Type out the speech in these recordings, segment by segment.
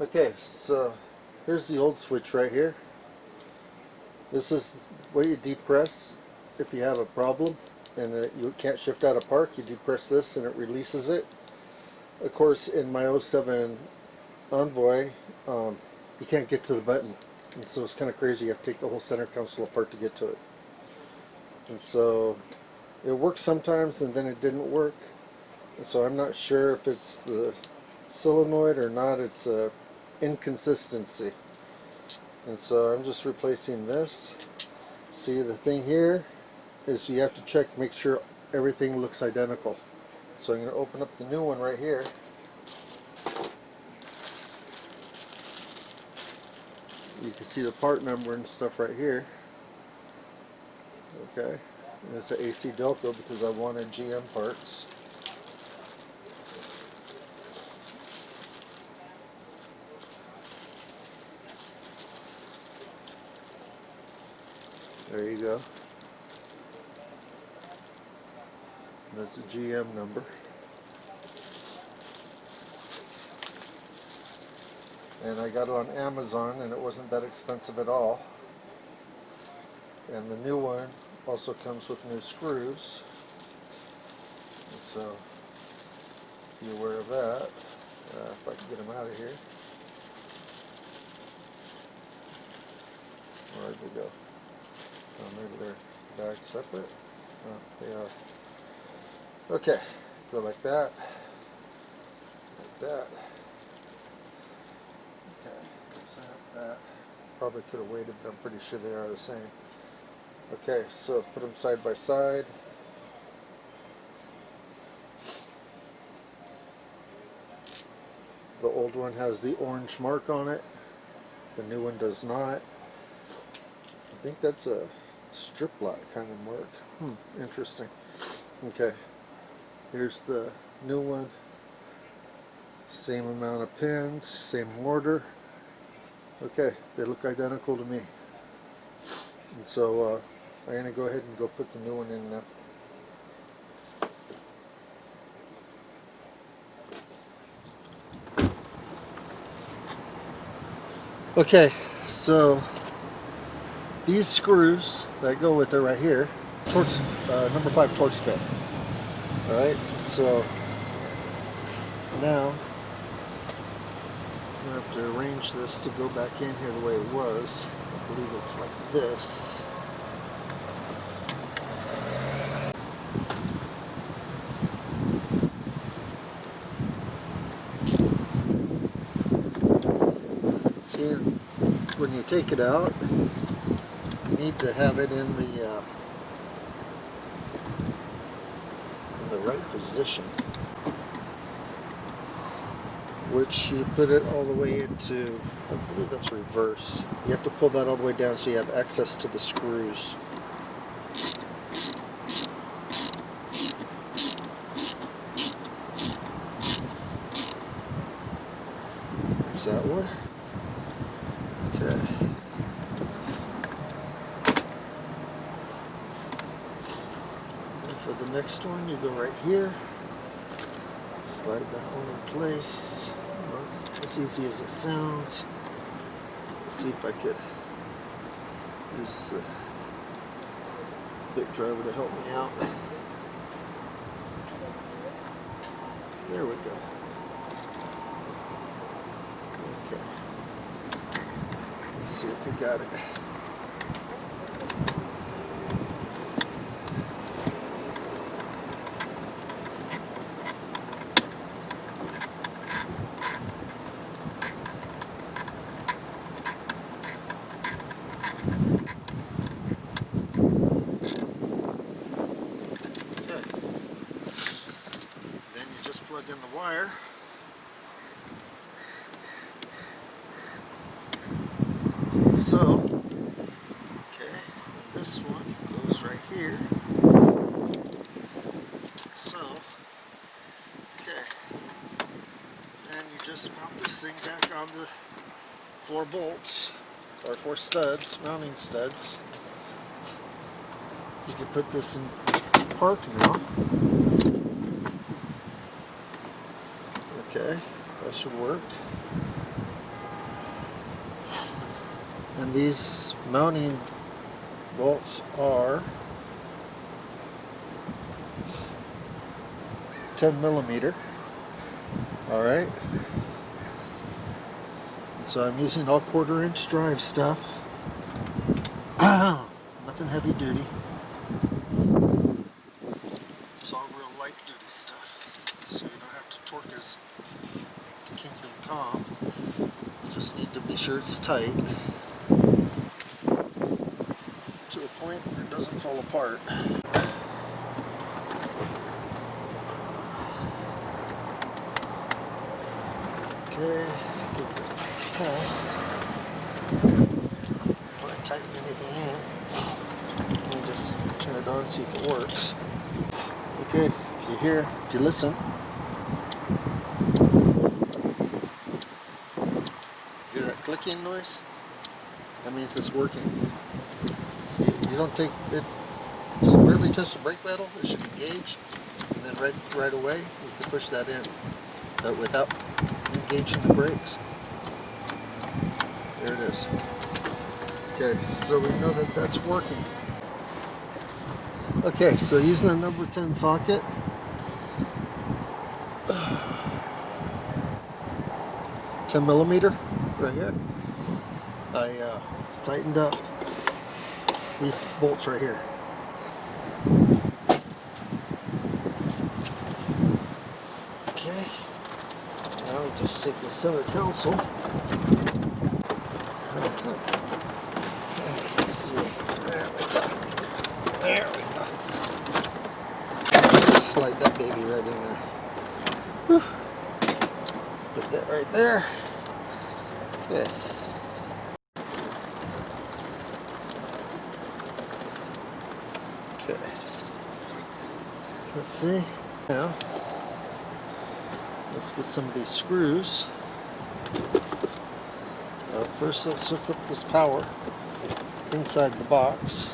Okay, so here's the old switch right here. This is what you depress if you have a problem and you can't shift out of park. You depress this and it releases it. Of course, in my 07 Envoy, you can't get to the button, and so it's kind of crazy. You have to take the whole center console apart to get to it. And so it works sometimes and then it didn't work. And so I'm not sure if it's the solenoid or not. It's a inconsistency. And so I'm just replacing this. See, the thing here is you have to check, make sure everything looks identical. So I'm going to open up the new one right here. You can see the part number and stuff right here. Okay, and it's an AC Delco because I wanted GM parts. There you go. That's the GM number. And I got it on Amazon and it wasn't that expensive at all. And the new one also comes with new screws. And so be aware of that. If I can get them out of here. Where'd they go? Oh, maybe they're back separate. Oh, they are. Okay, go like that. Like that. Okay, that. Probably could have waited, but I'm pretty sure they are the same. Okay, so put them side by side. The old one has the orange mark on it. The new one does not. I think that's a strip lock kind of mark. Interesting. Okay, here's the new one. Same amount of pins, same mortar. Okay, they look identical to me. And so I'm going to go ahead and go put the new one in now. Okay, so these screws that go with it right here, Torx, number 5 Torx bit. Alright, so now I'm going to have to arrange this to go back in here the way it was. I believe it's like this. See, when you take it out, you need to have it in the right position, which you put it all the way into, I believe that's reverse. You have to pull that all the way down so you have access to the screws. There's that one. Okay. And for the next one, you go right here. Slide that one in place. Well, it's as easy as it sounds. Let's see if I could use the bit driver to help me out. There we go. Okay. Let's see if we got it. Plug in the wire. So, okay, this one goes right here. So, okay, and you just mount this thing back on the 4 bolts, or 4 studs, mounting studs. You can put this in park now. Okay, that should work. And these mounting bolts are 10 millimeter. Alright. So I'm using all 1/4 inch drive stuff. Nothing heavy duty. It's all real light duty stuff. So you don't have to torque as to Kingdom Come. You just need to be sure it's tight to a point where it doesn't fall apart. Okay, give it a test. Before I tighten anything in, let me just turn it on and see if it works. Okay, if you listen, hear that clicking noise? That means it's working. You don't take it, just barely touch the brake pedal, it should engage, and then right away you can push that in, but without engaging the brakes. There it is. Okay, so we know that that's working. Okay, so using a number 10 socket, $10 millimeter right here, I tightened up these bolts right here. Okay, now we just take the center console. Let's see. There we go. There we go. Just slide that baby right in there. Whew. Put that right there. Okay. Okay. Let's see. Now, let's get some of these screws. First, let's hook up this power inside the box.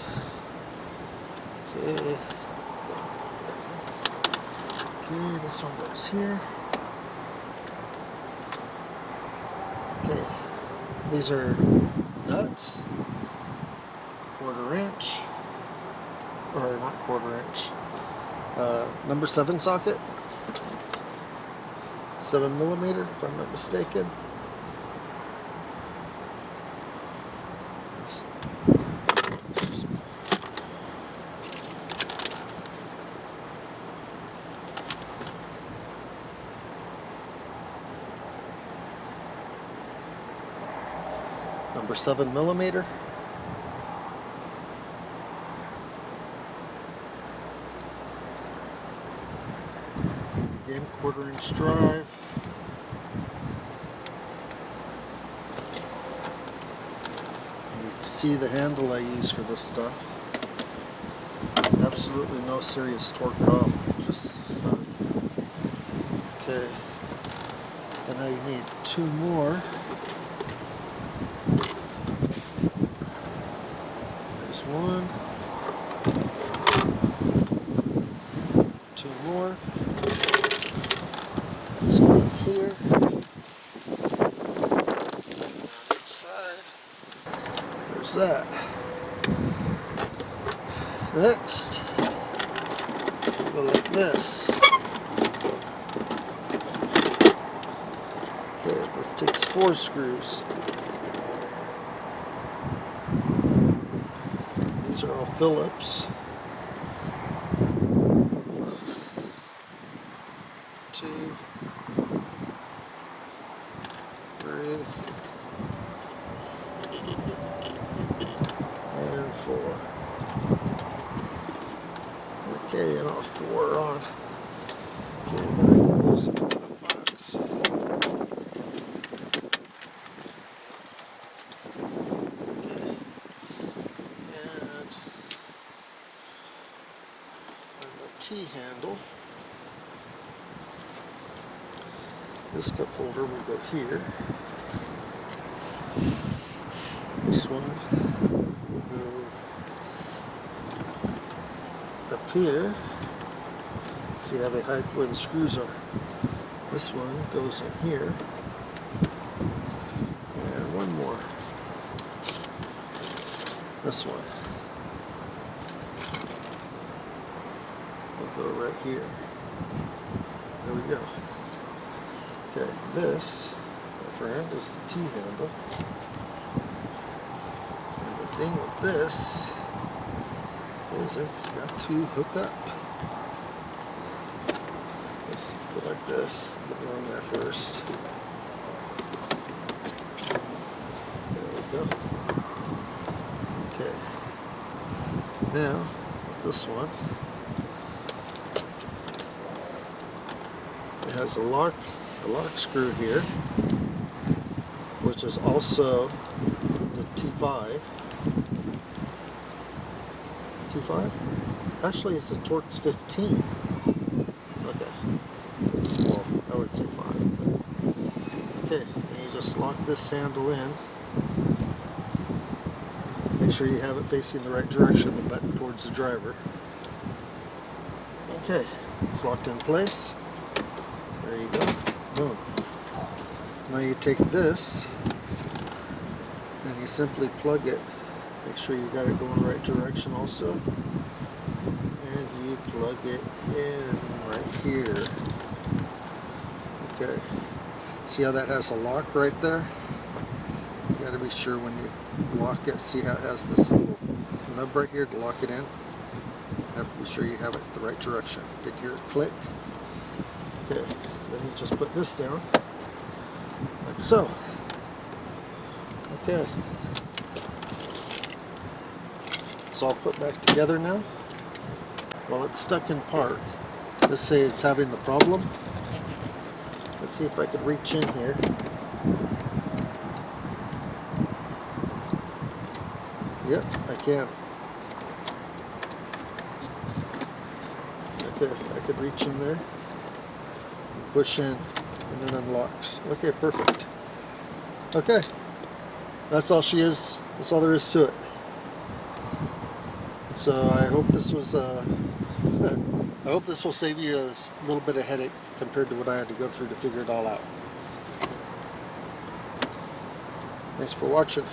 Okay. Okay, this one goes here. Okay, these are nuts, 1/4 inch, or not 1/4 inch, number 7 socket, 7 millimeter if I'm not mistaken. Number 7 millimeter. Again, 1/4 inch drive. You can see the handle I use for this stuff. Absolutely no serious torque at all. Just snug. Okay. And now you need 2 more. One, 2 more. Let's go here. Other side. There's that. Next, go like this. Okay, this takes 4 screws. These are all Phillips. 2, 3, and 4. Okay, and all 4 are on. Okay, then I can close the box. T-handle. This cup holder will go here. This one will go up here. See how they hide where the screws are. This one goes in here. And one more. this one. We'll go right here. There we go. Okay, this, my friend, is the T-handle. And the thing with this is it's got to hook up. Just go like this, get it on there first. There we go. Okay. Now, with this one, it has a lock screw here, which is also the T5. T5? Actually, it's a Torx 15. Okay, it's small. I would say 5. But okay, and you just lock this handle in. Make sure you have it facing the right direction, the button towards the driver. Okay, it's locked in place. There you go. Boom. Now you take this and you simply plug it. Make sure you got it going the right direction also. And you plug it in right here. Okay. See how that has a lock right there? You got to be sure when you lock it. See how it has this little nub right here to lock it in? You have to be sure you have it the right direction. Did you hear it click? Okay. Then you just put this down, like so. Okay. It's all put back together now. While it's stuck in park, let's say it's having the problem. Let's see if I could reach in here. Yep, I can. Okay, I could reach in there. Push in and then unlocks. Okay, perfect. Okay, that's all she is. That's all there is to it. So I hope this was I hope this will save you a little bit of headache compared to what I had to go through to figure it all out. Thanks for watching.